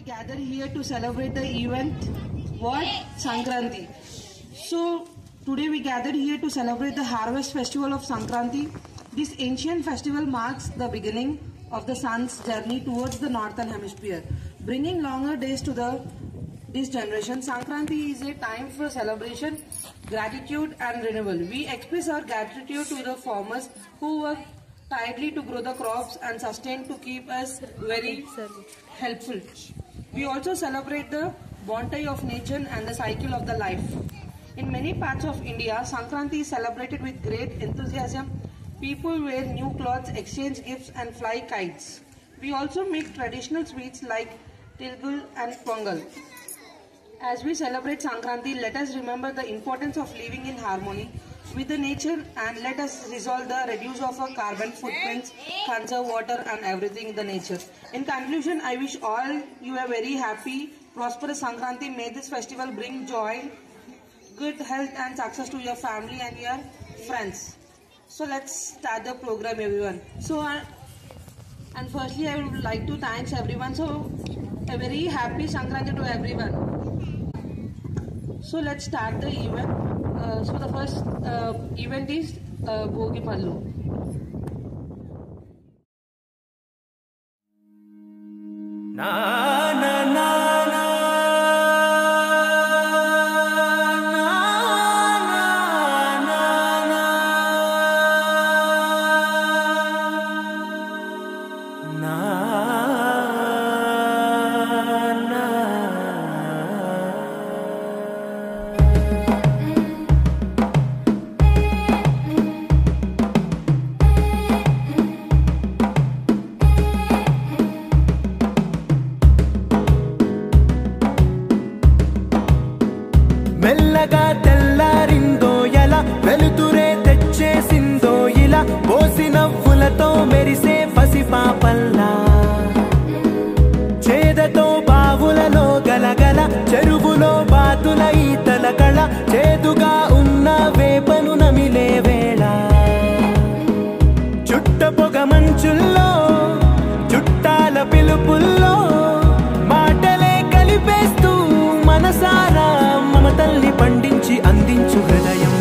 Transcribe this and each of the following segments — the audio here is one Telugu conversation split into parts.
gather here to celebrate the event, what? Sankranti. So today we gathered here to celebrate the harvest festival of Sankranti. This ancient festival marks the beginning of the sun's journey towards the northern hemisphere, bringing longer days to this generation. Sankranti is a time for celebration, gratitude and renewal. We express our gratitude to the farmers who work tirelessly to grow the crops and sustain to keep us very helpful. We also celebrate the bounty of nature and the cycle of the life. In many parts of India, Sankranti is celebrated with great enthusiasm. People wear new clothes, exchange gifts and fly kites. We also make traditional sweets like Tilgul and Pongal. As we celebrate Sankranti, let us remember the importance of living in harmony with the nature and let us resolve the reduce of our carbon footprints, conserve water and everything in the nature. In conclusion, I wish all you a very happy, prosperous Sankranti. May this festival bring joy, good health and success to your family and your friends. So let's start the program, everyone. And firstly, I would like to thank everyone. So a very happy Sankranti to everyone. So let's start the event. So the first event is Bogi Pallu. Na na na na. మెల్లగా తెల్లారిందో ఎలా వెలుతురే తెచ్చేసిందో ఇలా పోసి నవ్వులతో మెరిసే పసిపాపల్లా చేదతో బావులలో గలగల చెరువులో బాతుల ఈతల కళ చేదుగా ఉన్న వేపను నమిలే వేళ చుట్ట పొగ మంచుల్లో చుట్టాల పిలుపుల్లో మాటలే కలిపేస్తూ మనసారా మమతల్ని పండించి అందించు హృదయం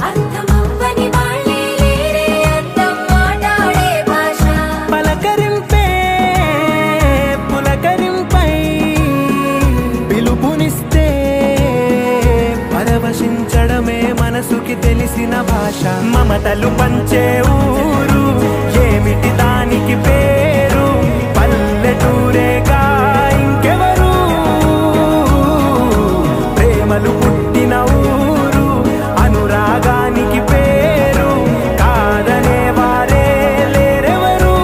అర్థమవ్వని వాళ్ళే లేరే అర్థం మాట్లాడే మమతలు పంచే ఊరు ఏమిటి దానికి పేరు పల్లెటూరేగా ఇంకెవరు ప్రేమలు పుట్టిన ఊరు అనురాగానికి పేరు కాదనే వారే లేరెవరు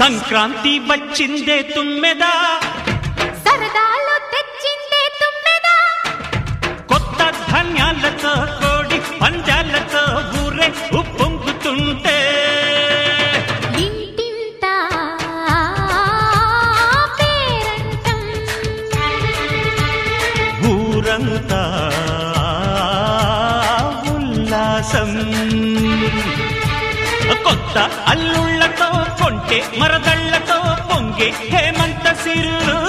సంక్రాంతి వచ్చిందే తుమ్మెదా, సరదాలు తెచ్చిందే తుమ్మెదా, కొత్త ధాన్యాలతో కోడి పంజాలతో ఊరే ఉప్పొంగుతుంటే ఇంటింత పేరంటం, ఊరంతా ఉల్లాసం. కొత్త అల్లుళ్లతో కొంటే మరదళ్లతో పొంగే హేమంత సిరులు.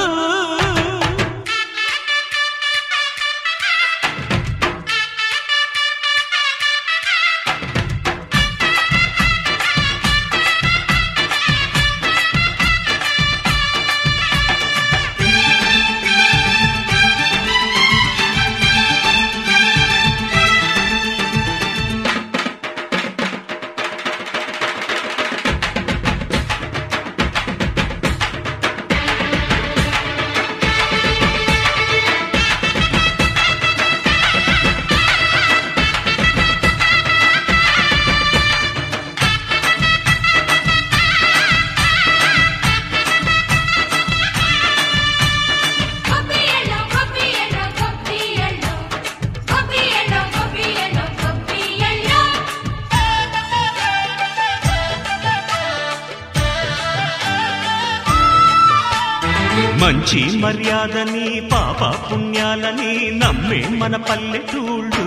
మంచి మర్యాదని పాప పుణ్యాలని నమ్మే మన పల్లెటూళ్ళు,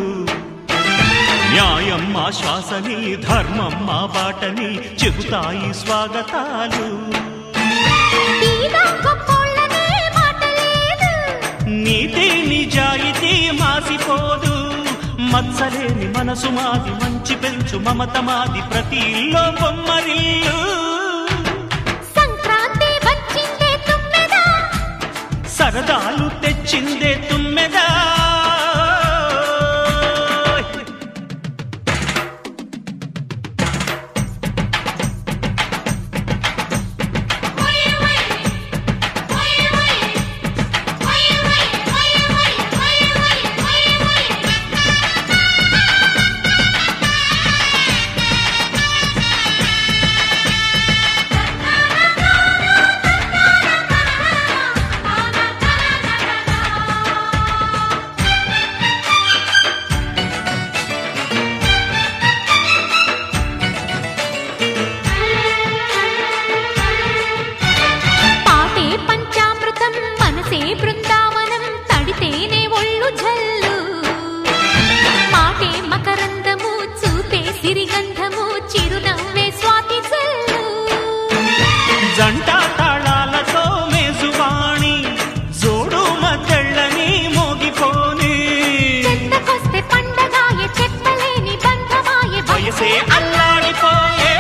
న్యాయం మా శ్వాసని ధర్మం మా బాటని చెబుతాయి స్వాగతాలు. నీతి నిజాయితీ మాసిపోదు, మత్సలేని మనసు మాది, మంచి పెంచు మమత మాది, ప్రతి ఇల్లో బొమ్మరిల్లు. సరదాలు తెచ్చిందే తుమ్మెదా, బృందావనం తడితేనే ఒళ్ళు జల్లు, మాటే మకరందము చూపే సిరిగంధము చిరునవ్వే స్వాతి జల్లు. జంట తాళాలతో మేజువాణి జోడు మద్దళ్ళని మోగిపోని, చెత్తకొస్తే పండగాయే చెప్పలేని బంధమాయే, వయసే అల్లాడిపోయే.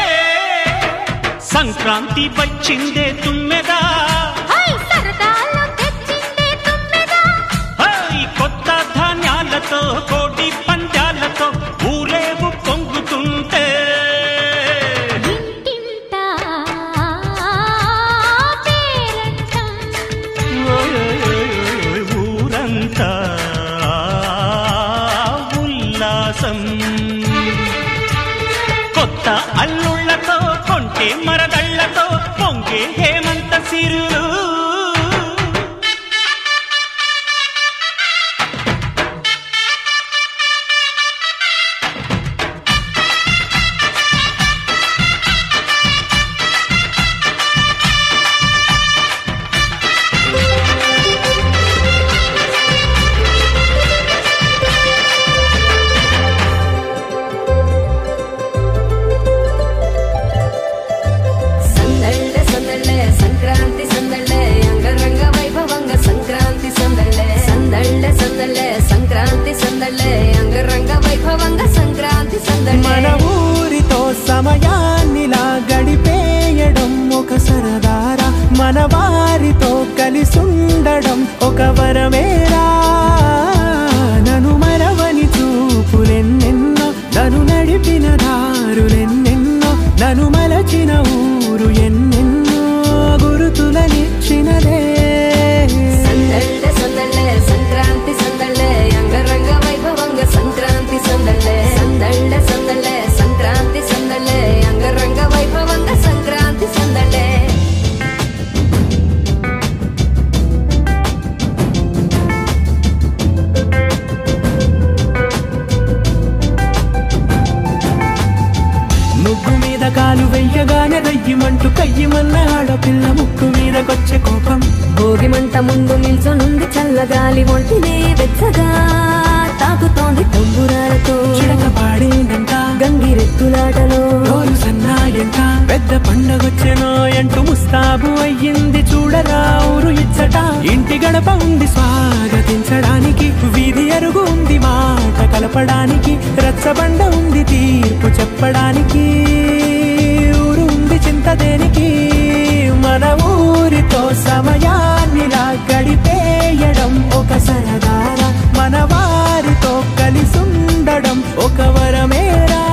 సంక్రాంతి వచ్చిందే తుమ్మెదా, కోటి పంజాలతో ఊరేగు పొంగుతుంటే ఇంటింత పేరంటం, ఊరంతా ఉల్లాసం. కొత్త అల్లుళ్లతో కొంటే మరదళ్లతో పొంగే హేమంత సిరులు. మన ఊరితో సమయాన్నిలా గడిపేయడం ఒక సరదారా, మన వారితో కలిసుండడం ఒక వరమేరా. నన్ను మరవని చూపులెన్నెన్నో, నన్ను నడిపిన దారులెన్నెన్నో, నన్ను మలచిన ఊరు ఎన్నెన్నో గురుతులనిచ్చినదే. సంక్రాంతి సందళ్ళే అంగరంగ వైభవంగ సంక్రాంతి సందళ్ళే, సంక్రాంతి సందళ్ళే అంగరంగ వైభవంగ సంక్రాంతి సందళ్ళే. చల్లగాలి ఒంటినే వెచ్చగా తాకుతోంది తంబురాలతో చిడక పాడేందంట గంగిరెద్దులాటలో రోజు సన్నాయంట పెద్ద పండగొచ్చెనో ఎంటూ ముస్తాబు అయ్యింది చూడరా ఊరు ఇచ్చట ఇంటి గడప ఉంది స్వాగతించడానికి వీధి అరుగు ఉంది మాట కలపడానికి రచ్చబండ ఉంది తీర్పు చెప్పడానికి ఊరు ఉంది చింత దేనికి మన ఊరితో సమయాన్నిలా గడిపేయడం ఒక సరదారా మన వారితో కలిసుండడం ఒక వరమేరా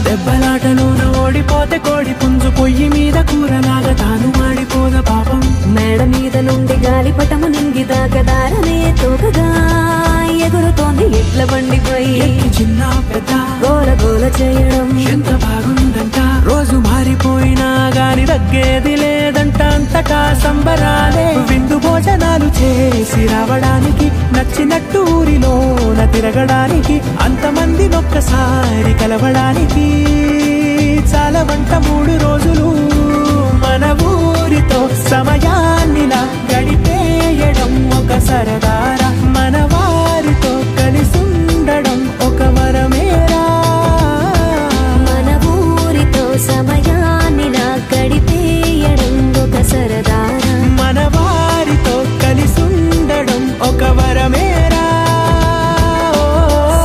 దెబ్బలాటలోన ఓడిపోతే కోడి పుంజు పొయ్యి మీద కూరలాగా తాను మాడిపోద పాపం మేడ మీద నుండి గాలిపటము నింగి దాకదారనే తోకగా ఎగురుతోంది ఎట్ల బండిపై చిన్న పెద్ద గోల గోల చేయడం ఎంత బాగుందంట రోజు మారిపోయినా గాని తగ్గేది లేదంట అంతటా సంబరాలే విందు భోజనాలు చేసి రావడానికి నచ్చినట్టు ఊరిలోన తిరగడానికి అంతమంది ఒక్కసారి కలవడానికి చాలా వంట 3 రోజులు మన ఊరితో సమయాన్నిలా గడిపేయడం ఒక సరదారా మన వారితో కలిసుండడం ఒక వరమేరా మన ఊరితో సమయాన్నిలా గడిపేయడం ఒక సరదారా మన వారితో కలిసుండడం ఒక వరమేరా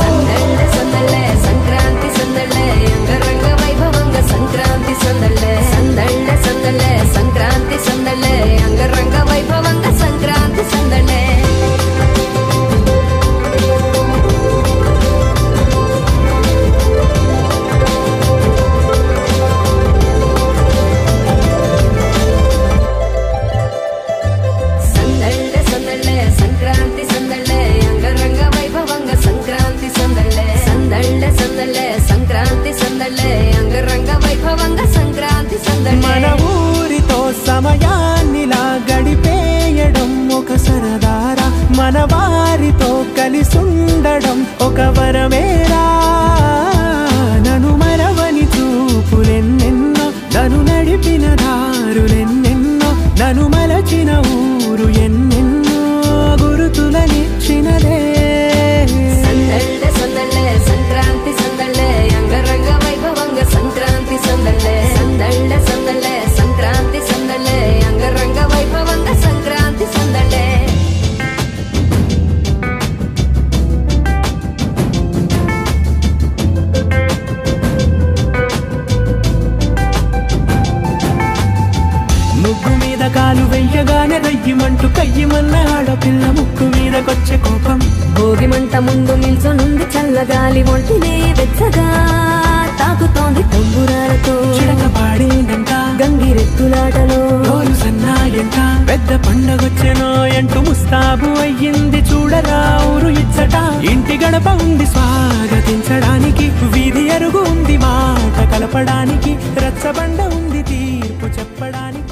సందళ్ళే సందళ్ళే సంక్రాంతి సందళ్ళే అంగరంగ వైభవంగ సంక్రాంతి సందళ్ళే సందళ్ళే సందళ్ళే సంక్రాంతి సందళ్ళే అంగరంగ వైభవంగ సంక్రాంతి సందళ్ళే సందళ్ళే సందళ్ళే సంక్రాంతి సందళ్ళే అంగరంగ వైభవంగ సంక్రాంతి సందళ్ళే సందళ్ళే సందళ్ళే సంక్రాంతి సందళ్ళే అంగరంగ వైభవంగ సంక్రాంతి సందళ్ళే మన ఊరితో సమయాన్నిలా గడిపేయడం ఒక సరదారా మన వారితో కలిసుండడం ఒక వరమేరా నన్ను మరవని చూపులెన్నెన్నో నన్ను నడిపిన దారులెన్నెన్నో నన్ను మలచిన ఊరు ఎన్నెన్నో గురుతులనిచ్చినదే సందళ్ళే సందళ్ళే సంక్రాంతి సందళ్ళే అంగరంగ వైభవంగ సంక్రాంతి సందళ్ళే సందళ్ళే సందళ్ళే సంక్రాంతి సందళ్ళే అంగరంగ వైభవంగ సంక్రాంతి సందళ్ళే ముగ్గు మీద కాలు వెయ్యగానే రయ్యమంటూ కయ్యమన్న ఆడపిల్ల ముక్కు మీదకొచ్చే కోపం భోగి మంట ముందు నిల్చొనుంది చల్లగాలి ఒంటినే వెచ్చగా తాకుతోంది తంబురాలతో చిడక పాడేందంట గంగిరెద్దులాటలో రోజు సన్నాయంట పెద్ద పండగొచ్చెనో ఎంటూ ముస్తాబు అయ్యింది చూడరా ఊరు ఇచ్చట ఇంటి గడప ఉంది స్వాగతించడానికి వీధి అరుగు ఉంది మాట కలపడానికి రచ్చబండ ఉంది తీర్పు చెప్పడానికి